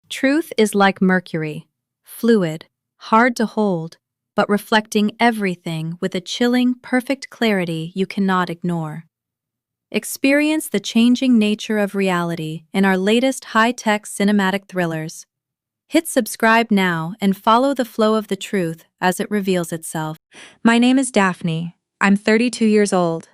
Truth is like mercury, fluid, hard to hold, but reflecting everything with a chilling, perfect clarity you cannot ignore. Experience the changing nature of reality in our latest high-tech cinematic thrillers. Hit subscribe now and follow the flow of the truth as it reveals itself. My name is Daphne. I'm 32 years old.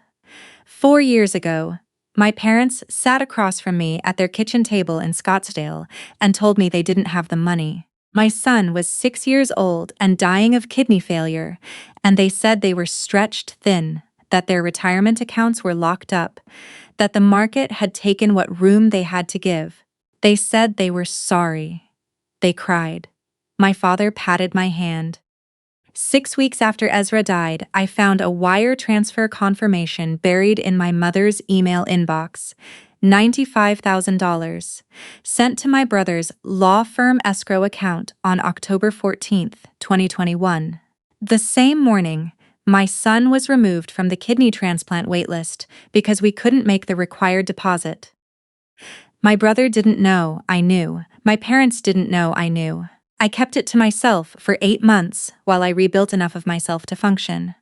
4 years ago, my parents sat across from me at their kitchen table in Scottsdale and told me they didn't have the money. My son was 6 years old and dying of kidney failure, and they said they were stretched thin, that their retirement accounts were locked up, that the market had taken what room they had to give. They said they were sorry. They cried. My father patted my hand. 6 weeks after Ezra died, I found a wire transfer confirmation buried in my mother's email inbox. $95,000, sent to my brother's law firm escrow account on October 14th, 2021. The same morning, my son was removed from the kidney transplant waitlist because we couldn't make the required deposit. My brother didn't know I knew. My parents didn't know I knew. I kept it to myself for 8 months while I rebuilt enough of myself to function.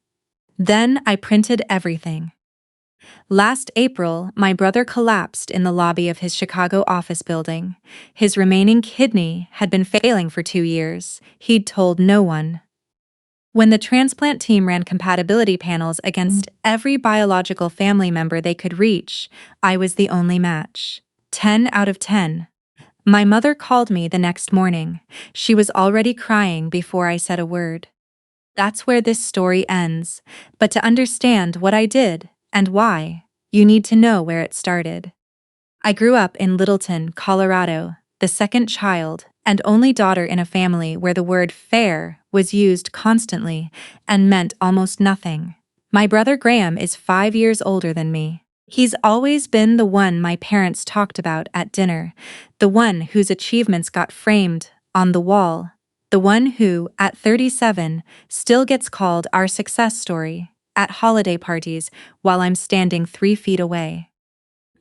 Then I printed everything. Last April, my brother collapsed in the lobby of his Chicago office building. His remaining kidney had been failing for 2 years. He'd told no one. When the transplant team ran compatibility panels against every biological family member they could reach, I was the only match. 10 out of 10. My mother called me the next morning. She was already crying before I said a word. That's where this story ends, but to understand what I did and why, you need to know where it started. I grew up in Littleton, Colorado, the second child and only daughter in a family where the word fair was used constantly and meant almost nothing. My brother Graham is 5 years older than me. He's always been the one my parents talked about at dinner, the one whose achievements got framed on the wall, the one who, at 37, still gets called our success story at holiday parties while I'm standing 3 feet away.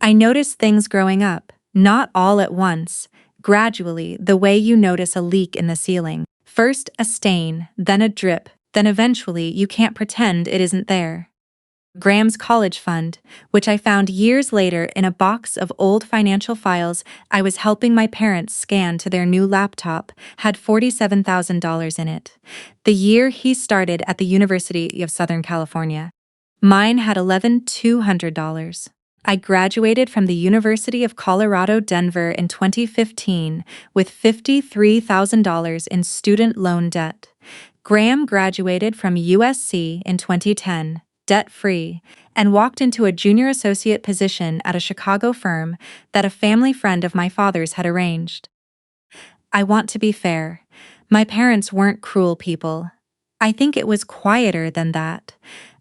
I noticed things growing up, not all at once, gradually, the way you notice a leak in the ceiling. First a stain, then a drip, then eventually you can't pretend it isn't there. Graham's college fund, which I found years later in a box of old financial files I was helping my parents scan to their new laptop, had $47,000 in it. The year he started at the University of Southern California. Mine had $11,200. I graduated from the University of Colorado, Denver in 2015 with $53,000 in student loan debt. Graham graduated from USC in 2010. Debt-free, and walked into a junior associate position at a Chicago firm that a family friend of my father's had arranged. I want to be fair. My parents weren't cruel people. I think it was quieter than that.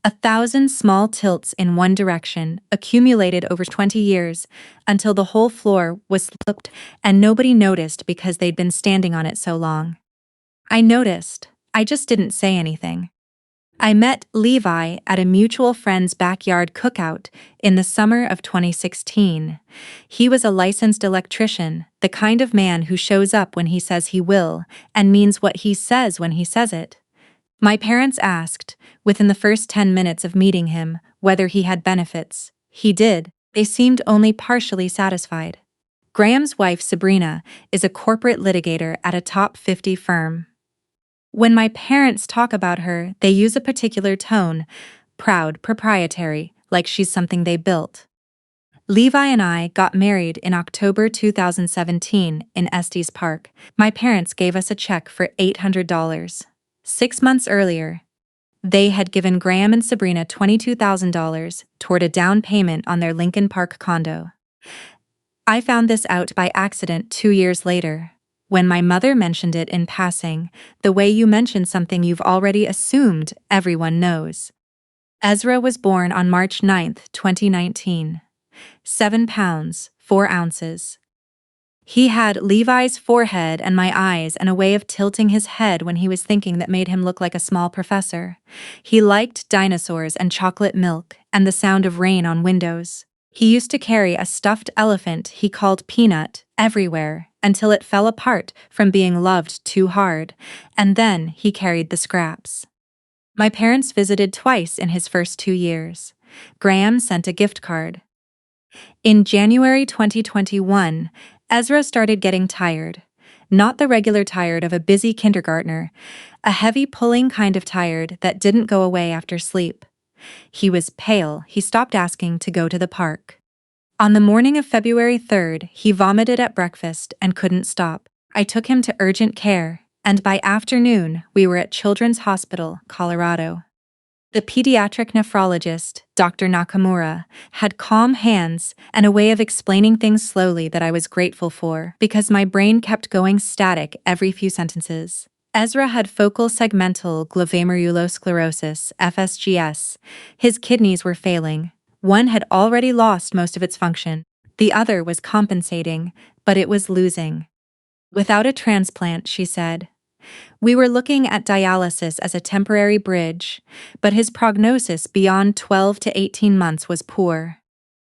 1,000 small tilts in one direction accumulated over 20 years until the whole floor was slipped and nobody noticed because they'd been standing on it so long. I noticed. I just didn't say anything. I met Levi at a mutual friend's backyard cookout in the summer of 2016. He was a licensed electrician, the kind of man who shows up when he says he will and means what he says when he says it. My parents asked, within the first 10 minutes of meeting him, whether he had benefits. He did. They seemed only partially satisfied. Graham's wife, Sabrina, is a corporate litigator at a top 50 firm. When my parents talk about her, they use a particular tone, proud, proprietary, like she's something they built. Levi and I got married in October 2017 in Estes Park. My parents gave us a check for $800. 6 months earlier, they had given Graham and Sabrina $22,000 toward a down payment on their Lincoln Park condo. I found this out by accident 2 years later, when my mother mentioned it in passing, the way you mention something you've already assumed everyone knows. Ezra was born on March 9, 2019. 7 pounds, 4 ounces. He had Levi's forehead and my eyes and a way of tilting his head when he was thinking that made him look like a small professor. He liked dinosaurs and chocolate milk and the sound of rain on windows. He used to carry a stuffed elephant he called Peanut everywhere, until it fell apart from being loved too hard, and then he carried the scraps. My parents visited twice in his first 2 years. Graham sent a gift card. In January 2021, Ezra started getting tired. Not the regular tired of a busy kindergartner, a heavy pulling kind of tired that didn't go away after sleep. He was pale. He stopped asking to go to the park. On the morning of February 3rd, he vomited at breakfast and couldn't stop. I took him to urgent care, and by afternoon, we were at Children's Hospital, Colorado. The pediatric nephrologist, Dr. Nakamura, had calm hands and a way of explaining things slowly that I was grateful for because my brain kept going static every few sentences. Ezra had focal segmental glomerulosclerosis, FSGS. His kidneys were failing. One had already lost most of its function. The other was compensating, but it was losing. Without a transplant, she said. We were looking at dialysis as a temporary bridge, but his prognosis beyond 12 to 18 months was poor.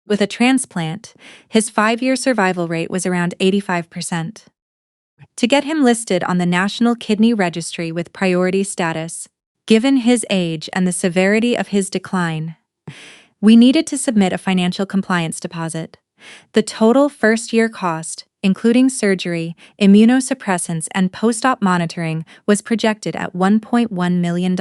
With a transplant, his 5-year survival rate was around 85%. To get him listed on the National Kidney Registry with priority status, given his age and the severity of his decline, we needed to submit a financial compliance deposit. The total first-year cost, including surgery, immunosuppressants, and post-op monitoring, was projected at $1.1 million.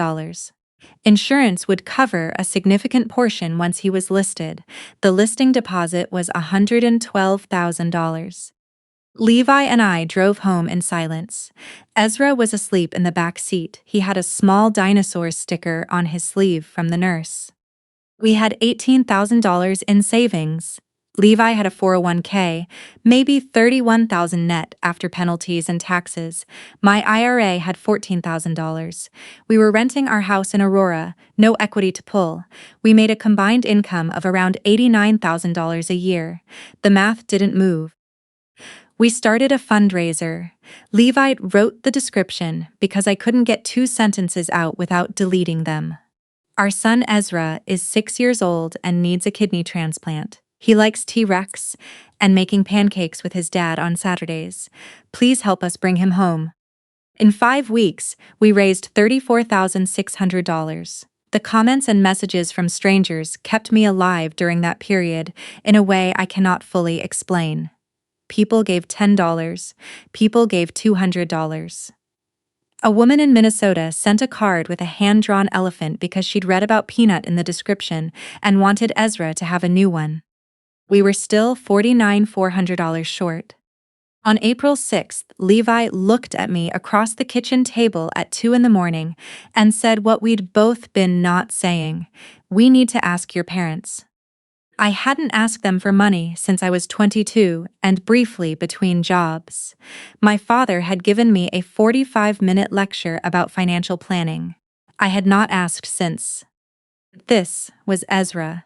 Insurance would cover a significant portion once he was listed. The listing deposit was $112,000. Levi and I drove home in silence. Ezra was asleep in the back seat. He had a small dinosaur sticker on his sleeve from the nurse. We had $18,000 in savings. Levi had a 401k, maybe $31,000 net after penalties and taxes. My IRA had $14,000. We were renting our house in Aurora, no equity to pull. We made a combined income of around $89,000 a year. The math didn't move. We started a fundraiser. Levi wrote the description because I couldn't get 2 sentences out without deleting them. Our son Ezra is 6 years old and needs a kidney transplant. He likes T-Rex and making pancakes with his dad on Saturdays. Please help us bring him home. In 5 weeks, we raised $34,600. The comments and messages from strangers kept me alive during that period in a way I cannot fully explain. People gave $10. People gave $200. A woman in Minnesota sent a card with a hand-drawn elephant because she'd read about Peanut in the description and wanted Ezra to have a new one. We were still $49,400 short. On April 6th, Levi looked at me across the kitchen table at 2 a.m. and said what we'd both been not saying. We need to ask your parents. I hadn't asked them for money since I was 22 and briefly between jobs. My father had given me a 45-minute lecture about financial planning. I had not asked since. This was Ezra.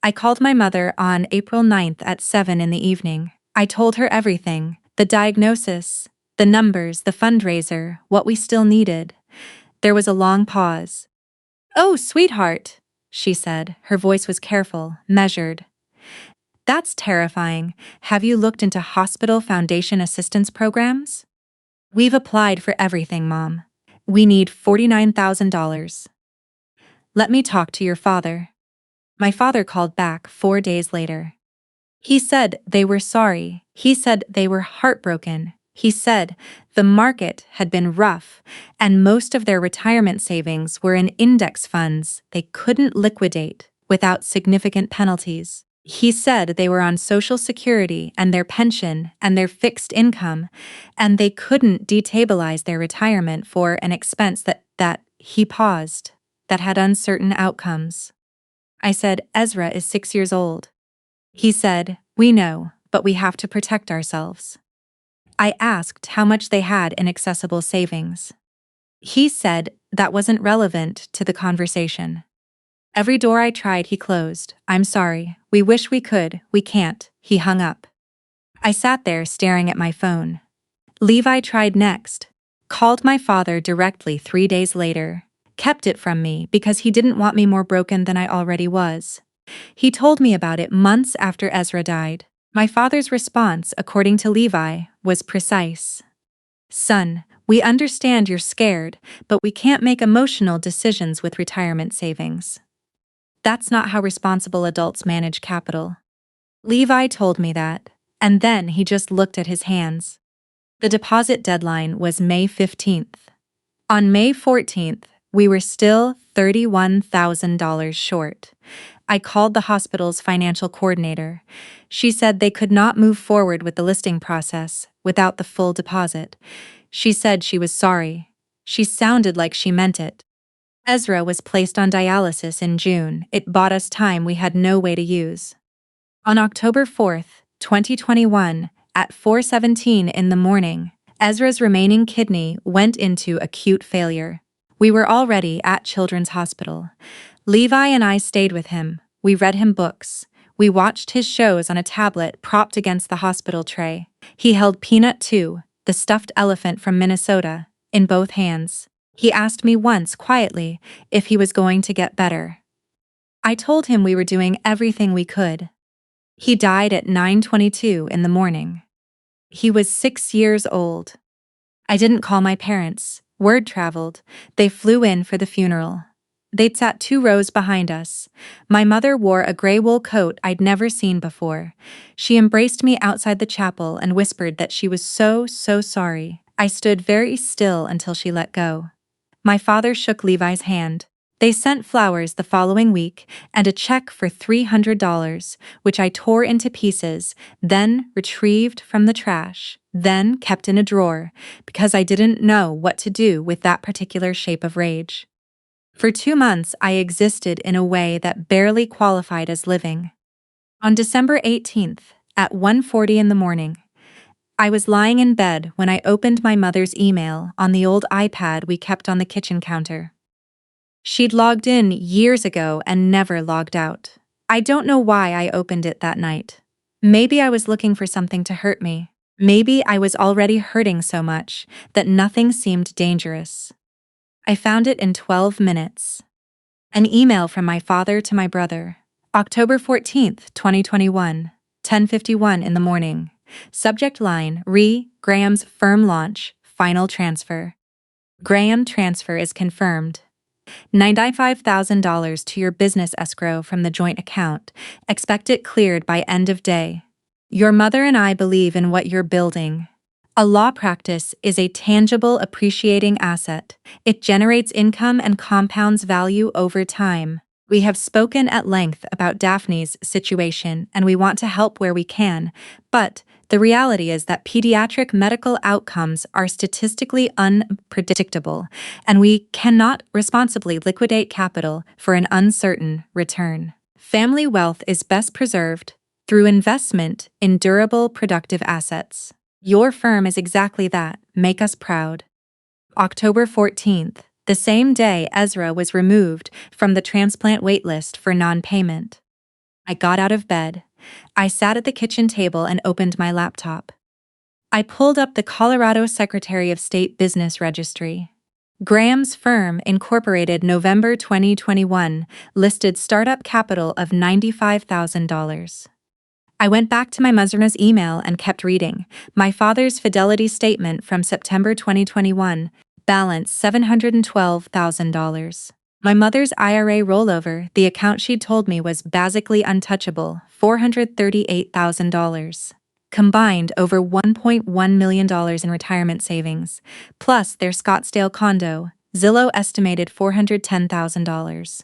I called my mother on April 9th at 7 in the evening. I told her everything, the diagnosis, the numbers, the fundraiser, what we still needed. There was a long pause. "Oh, sweetheart," she said. Her voice was careful, measured. "That's terrifying. Have you looked into hospital foundation assistance programs?" "We've applied for everything, Mom. We need $49,000. Let me talk to your father." My father called back 4 days later. He said they were sorry. He said they were heartbroken. He said the market had been rough and most of their retirement savings were in index funds they couldn't liquidate without significant penalties. He said they were on Social Security and their pension and their fixed income, and they couldn't destabilize their retirement for an expense that he paused, that had uncertain outcomes. I said, "Ezra is 6 years old." He said, "We know, but we have to protect ourselves." I asked how much they had in accessible savings. He said that wasn't relevant to the conversation. Every door I tried, he closed. "I'm sorry. We wish we could. We can't." He hung up. I sat there staring at my phone. Levi tried next. Called my father directly 3 days later. Kept it from me because he didn't want me more broken than I already was. He told me about it months after Ezra died. My father's response, according to Levi, was precise. "Son, we understand you're scared, but we can't make emotional decisions with retirement savings. That's not how responsible adults manage capital." Levi told me that, and then he just looked at his hands. The deposit deadline was May 15th. On May 14th, we were still $31,000 short. I called the hospital's financial coordinator. She said they could not move forward with the listing process without the full deposit. She said she was sorry. She sounded like she meant it. Ezra was placed on dialysis in June. It bought us time we had no way to use. On October 4th, 2021, at 4:17 in the morning, Ezra's remaining kidney went into acute failure. We were already at Children's Hospital. Levi and I stayed with him. We read him books. We watched his shows on a tablet propped against the hospital tray. He held Peanut 2, the stuffed elephant from Minnesota, in both hands. He asked me once, quietly, if he was going to get better. I told him we were doing everything we could. He died at 9:22 in the morning. He was 6 years old. I didn't call my parents. Word traveled. They flew in for the funeral. They'd sat 2 rows behind us. My mother wore a gray wool coat I'd never seen before. She embraced me outside the chapel and whispered that she was so sorry. I stood very still until she let go. My father shook Levi's hand. They sent flowers the following week and a check for $300, which I tore into pieces, then retrieved from the trash, then kept in a drawer, because I didn't know what to do with that particular shape of rage. For 2 months, I existed in a way that barely qualified as living. On December 18th, at 1:40 in the morning, I was lying in bed when I opened my mother's email on the old iPad we kept on the kitchen counter. She'd logged in years ago and never logged out. I don't know why I opened it that night. Maybe I was looking for something to hurt me. Maybe I was already hurting so much that nothing seemed dangerous. I found it in 12 minutes. An email from my father to my brother. October 14th, 2021, 10:51 in the morning. Subject line, Graham's firm launch, final transfer. Graham transfer is confirmed. $95,000 to your business escrow from the joint account. Expect it cleared by end of day. Your mother and I believe in what you're building. A law practice is a tangible, appreciating asset. It generates income and compounds value over time. We have spoken at length about Daphne's situation, and we want to help where we can, but the reality is that pediatric medical outcomes are statistically unpredictable, and we cannot responsibly liquidate capital for an uncertain return. Family wealth is best preserved through investment in durable, productive assets. Your firm is exactly that. Make us proud. October 14th, the same day Ezra was removed from the transplant waitlist for non-payment. I got out of bed. I sat at the kitchen table and opened my laptop. I pulled up the Colorado Secretary of State Business Registry. Graham's firm, incorporated November 2021, listed startup capital of $95,000. I went back to my mother's email and kept reading. My father's fidelity statement from September 2021, balance $712,000. My mother's IRA rollover, the account she'd told me was basically untouchable, $438,000. Combined over $1.1 million in retirement savings, plus their Scottsdale condo, Zillow estimated $410,000.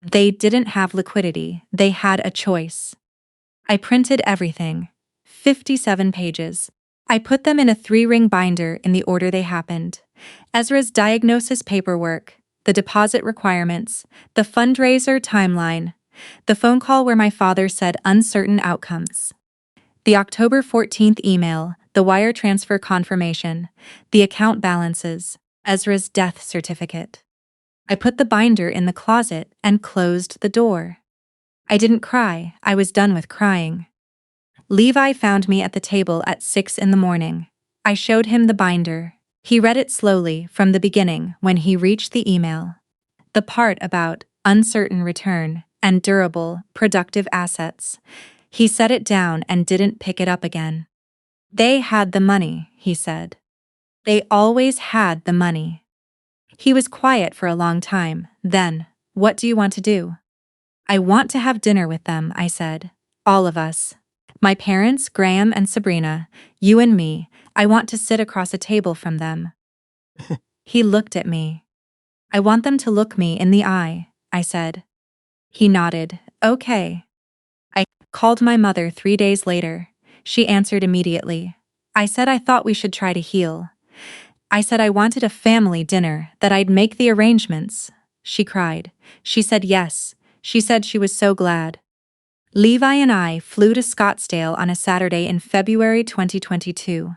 They didn't have liquidity, they had a choice. I printed everything, 57 pages. I put them in a 3-ring binder in the order they happened. Ezra's diagnosis paperwork, the deposit requirements, the fundraiser timeline, the phone call where my father said uncertain outcomes, the October 14th email, the wire transfer confirmation, the account balances, Ezra's death certificate. I put the binder in the closet and closed the door. I didn't cry. I was done with crying. Levi found me at the table at 6 in the morning. I showed him the binder. He read it slowly from the beginning when he reached the email. The part about uncertain return and durable, productive assets. He set it down and didn't pick it up again. They had the money, he said. They always had the money. He was quiet for a long time. Then, what do you want to do? I want to have dinner with them, I said. All of us. My parents, Graham and Sabrina, you and me. I want to sit across a table from them. He looked at me. I want them to look me in the eye, I said. He nodded. Okay. I called my mother 3 days later. She answered immediately. I said I thought we should try to heal. I said I wanted a family dinner, that I'd make the arrangements. She cried. She said yes. She said she was so glad. Levi and I flew to Scottsdale on a Saturday in February 2022.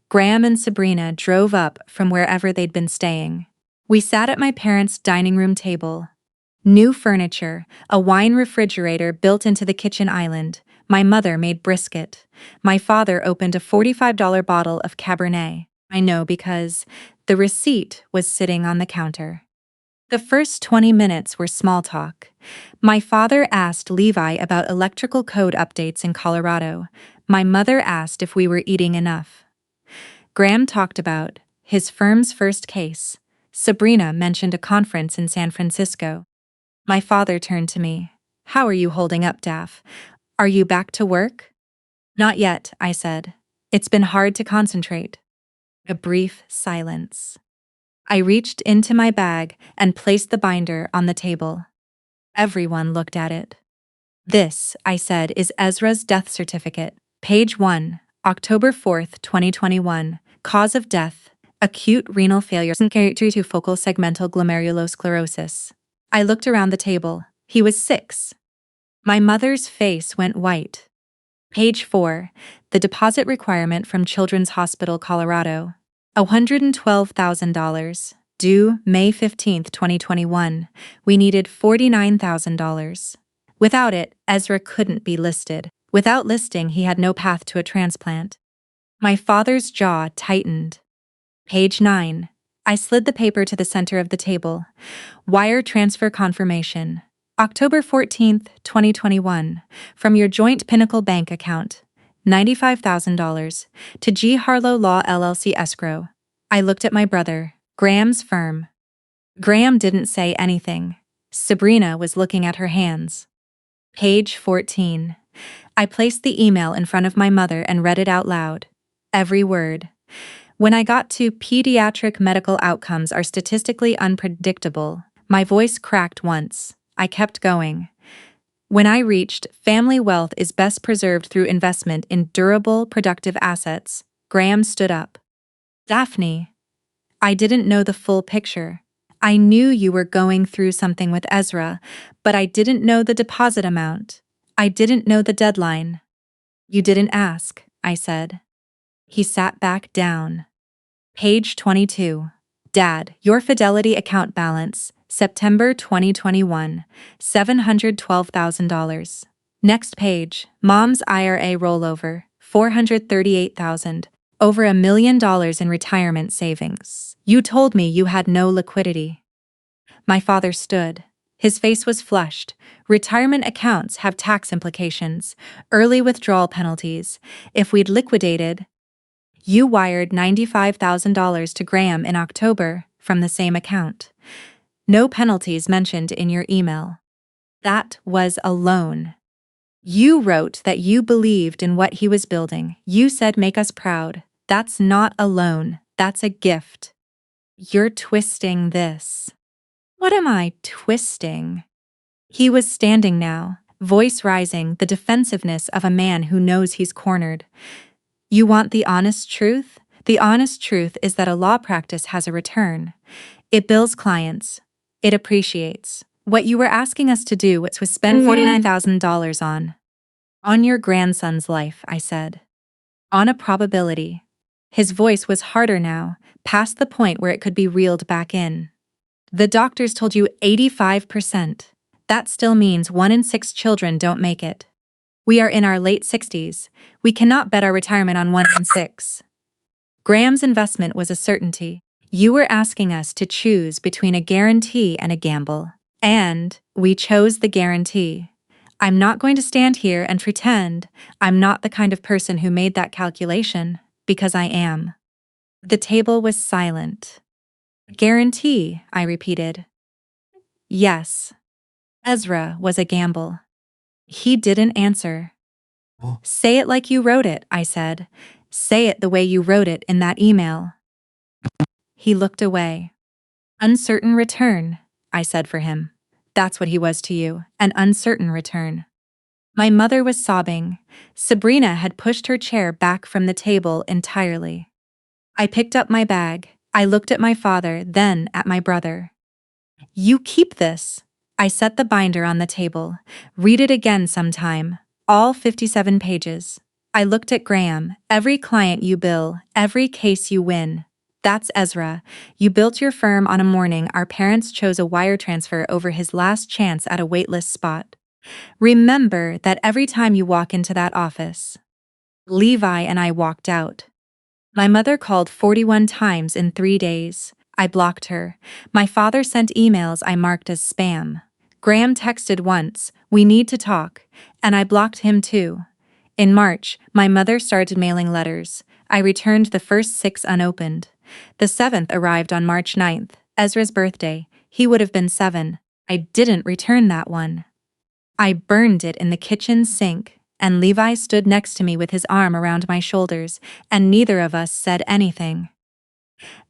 Graham and Sabrina drove up from wherever they'd been staying. We sat at my parents' dining room table. New furniture, a wine refrigerator built into the kitchen island. My mother made brisket. My father opened a $45 bottle of Cabernet. I know because the receipt was sitting on the counter. The first 20 minutes were small talk. My father asked Levi about electrical code updates in Colorado. My mother asked if we were eating enough. Graham talked about his firm's first case. Sabrina mentioned a conference in San Francisco. My father turned to me. How are you holding up, Daff? Are you back to work? Not yet, I said. It's been hard to concentrate. A brief silence. I reached into my bag and placed the binder on the table. Everyone looked at it. This, I said, is Ezra's death certificate. Page 1, October 4th, 2021. Cause of death, acute renal failure due to focal segmental glomerulosclerosis. I looked around the table. He was 6. My mother's face went white. Page 4, the deposit requirement from Children's Hospital, Colorado. $112,000. Due May 15, 2021. We needed $49,000. Without it, Ezra couldn't be listed. Without listing, he had no path to a transplant. My father's jaw tightened. Page 9. I slid the paper to the center of the table. Wire transfer confirmation. October 14, 2021. From your joint Pinnacle Bank account. $95,000. To G. Harlow Law LLC escrow. I looked at my brother, Graham's firm. Graham didn't say anything. Sabrina was looking at her hands. Page 14. I placed the email in front of my mother and read it out loud. Every word. When I got to pediatric medical outcomes are statistically unpredictable, my voice cracked once. I kept going. When I reached family wealth is best preserved through investment in durable, productive assets, Graham stood up. Daphne, I didn't know the full picture. I knew you were going through something with Ezra, but I didn't know the deposit amount. I didn't know the deadline. You didn't ask, I said. He sat back down. Page 22. Dad, your Fidelity account balance, September 2021, $712,000. Next page, Mom's IRA rollover, $438,000, over $1 million in retirement savings. You told me you had no liquidity. My father stood. His face was flushed. Retirement accounts have tax implications, early withdrawal penalties. If we'd liquidated, you wired $95,000 to Graham in October from the same account. No penalties mentioned in your email. That was a loan. You wrote that you believed in what he was building. You said make us proud. That's not a loan. That's a gift. You're twisting this. What am I twisting? He was standing now, voice rising, the defensiveness of a man who knows he's cornered. You want the honest truth? The honest truth is that a law practice has a return. It bills clients. It appreciates. What you were asking us to do was spend $49,000 on your grandson's life, I said. On a probability. His voice was harder now, past the point where it could be reeled back in. The doctors told you 85%. That still means 1 in 6 children don't make it. We are in our late 60s. We cannot bet our retirement on 1 in 6. Graham's investment was a certainty. You were asking us to choose between a guarantee and a gamble. And we chose the guarantee. I'm not going to stand here and pretend I'm not the kind of person who made that calculation, because I am. The table was silent. Guarantee, I repeated. Yes. Ezra was a gamble. He didn't answer. Say it like you wrote it, I said. Say it the way you wrote it in that email. He looked away. Uncertain return, I said for him. That's what he was to you, an uncertain return. My mother was sobbing. Sabrina had pushed her chair back from the table entirely. I picked up my bag. I looked at my father, then at my brother. You keep this. I set the binder on the table. Read it again sometime. All 57 pages. I looked at Graham. Every client you bill, every case you win. That's Ezra. You built your firm on a morning our parents chose a wire transfer over his last chance at a waitlist spot. Remember that every time you walk into that office. Levi and I walked out. My mother called 41 times in 3 days. I blocked her. My father sent emails I marked as spam. Graham texted once, "We need to talk," and I blocked him too. In March, my mother started mailing letters. I returned the first 6 unopened. The 7th arrived on March 9th, Ezra's birthday. He would have been 7. I didn't return that one. I burned it in the kitchen sink, and Levi stood next to me with his arm around my shoulders, and neither of us said anything.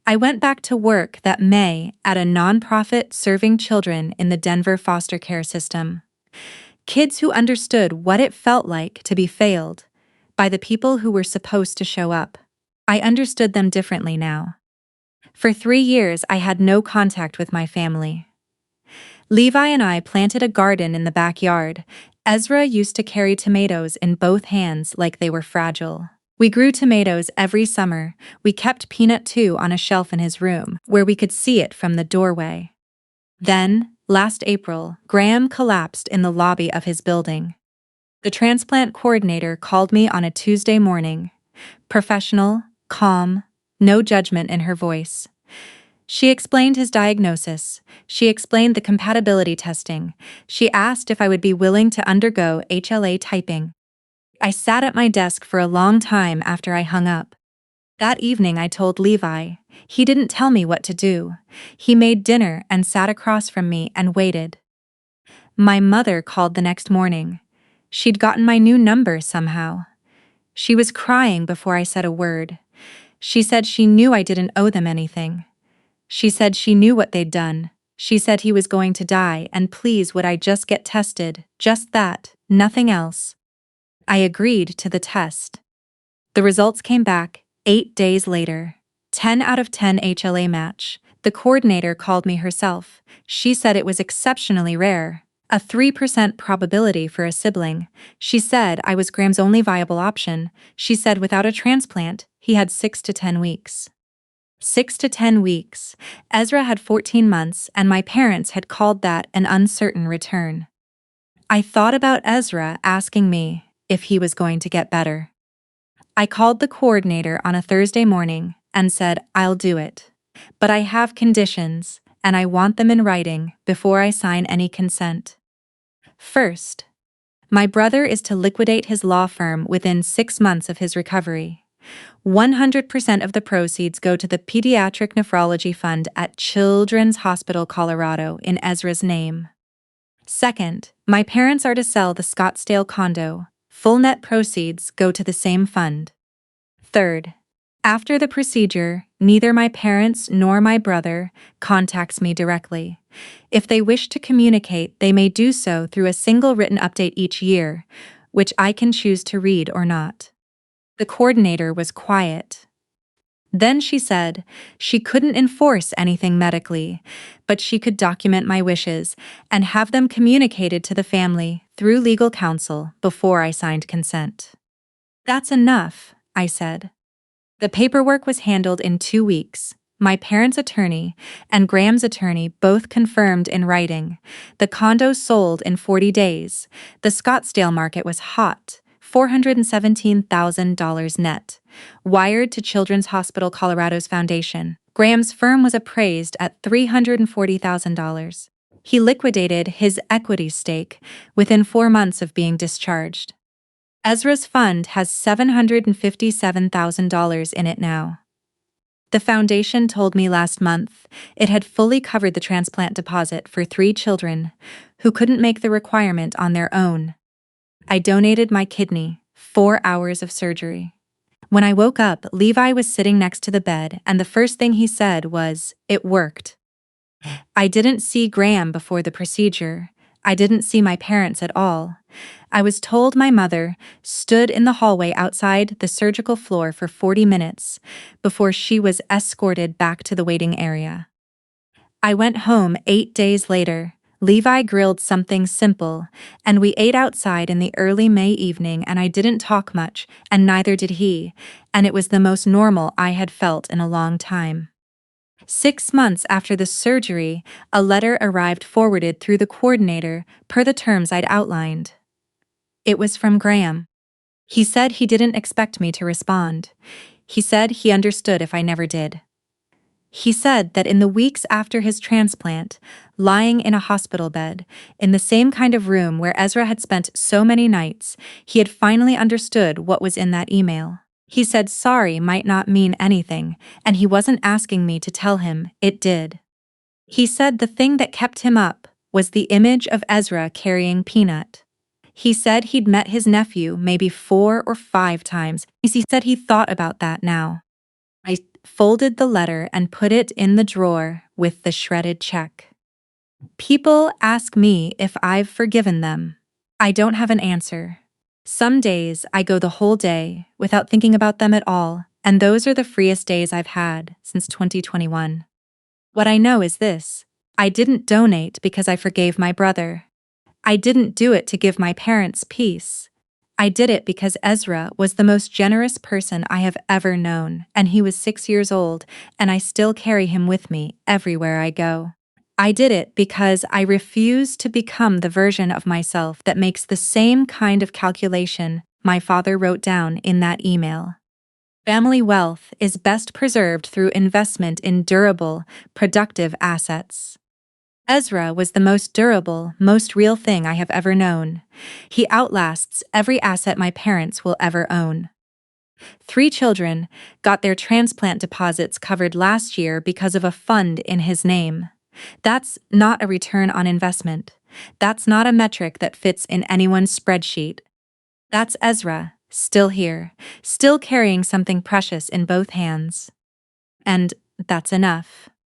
I went back to work that May at a nonprofit serving children in the Denver foster care system. Kids who understood what it felt like to be failed by the people who were supposed to show up. I understood them differently now. For 3 years, I had no contact with my family. Levi and I planted a garden in the backyard. Ezra used to carry tomatoes in both hands like they were fragile. We grew tomatoes every summer. We kept Peanut 2 on a shelf in his room, where we could see it from the doorway. Then, last April, Graham collapsed in the lobby of his building. The transplant coordinator called me on a Tuesday morning. Professional, calm, no judgment in her voice. She explained his diagnosis. She explained the compatibility testing. She asked if I would be willing to undergo HLA typing. I sat at my desk for a long time after I hung up. That evening I told Levi. He didn't tell me what to do. He made dinner and sat across from me and waited. My mother called the next morning. She'd gotten my new number somehow. She was crying before I said a word. She said she knew I didn't owe them anything. She said she knew what they'd done. She said he was going to die, and please would I just get tested, just that, nothing else. I agreed to the test. The results came back 8 days later. 10 out of 10 HLA match. The coordinator called me herself. She said it was exceptionally rare, a 3% probability for a sibling. She said I was Graham's only viable option. She said without a transplant, he had 6 to 10 weeks. 6 to 10 weeks. Ezra had 14 months, and my parents had called that an uncertain return. I thought about Ezra asking me if he was going to get better. I called the coordinator on a Thursday morning and said, I'll do it. But I have conditions, and I want them in writing before I sign any consent. First, my brother is to liquidate his law firm within 6 months of his recovery. 100% of the proceeds go to the Pediatric Nephrology Fund at Children's Hospital Colorado in Ezra's name. Second, my parents are to sell the Scottsdale condo. Full net proceeds go to the same fund. Third, after the procedure, neither my parents nor my brother contacts me directly. If they wish to communicate, they may do so through a single written update each year, which I can choose to read or not. The coordinator was quiet. Then she said she couldn't enforce anything medically, but she could document my wishes and have them communicated to the family through legal counsel before I signed consent. That's enough, I said. The paperwork was handled in 2 weeks. My parents' attorney and Graham's attorney both confirmed in writing. The condo sold in 40 days. The Scottsdale market was hot. $417,000 net, wired to Children's Hospital Colorado's foundation. Graham's firm was appraised at $340,000. He liquidated his equity stake within 4 months of being discharged. Ezra's fund has $757,000 in it now. The foundation told me last month it had fully covered the transplant deposit for 3 children who couldn't make the requirement on their own. I donated my kidney, 4 hours of surgery. When I woke up, Levi was sitting next to the bed, and the first thing he said was, "It worked." I didn't see Graham before the procedure. I didn't see my parents at all. I was told my mother stood in the hallway outside the surgical floor for 40 minutes before she was escorted back to the waiting area. I went home 8 days later. Levi grilled something simple, and we ate outside in the early May evening, and I didn't talk much, and neither did he, and it was the most normal I had felt in a long time. 6 months after the surgery, a letter arrived forwarded through the coordinator per the terms I'd outlined. It was from Graham. He said he didn't expect me to respond. He said he understood if I never did. He said that in the weeks after his transplant, lying in a hospital bed, in the same kind of room where Ezra had spent so many nights, he had finally understood what was in that email. He said sorry might not mean anything, and he wasn't asking me to tell him it did. He said the thing that kept him up was the image of Ezra carrying Peanut. He said he'd met his nephew maybe 4 or 5 times. He said he thought about that now. I folded the letter and put it in the drawer with the shredded check. People ask me if I've forgiven them. I don't have an answer. Some days I go the whole day without thinking about them at all, and those are the freest days I've had since 2021. What I know is this: I didn't donate because I forgave my brother. I didn't do it to give my parents peace. I did it because Ezra was the most generous person I have ever known, and he was 6 years old, and I still carry him with me everywhere I go. I did it because I refuse to become the version of myself that makes the same kind of calculation my father wrote down in that email. Family wealth is best preserved through investment in durable, productive assets. Ezra was the most durable, most real thing I have ever known. He outlasts every asset my parents will ever own. 3 children got their transplant deposits covered last year because of a fund in his name. That's not a return on investment. That's not a metric that fits in anyone's spreadsheet. That's Ezra, still here, still carrying something precious in both hands. And that's enough.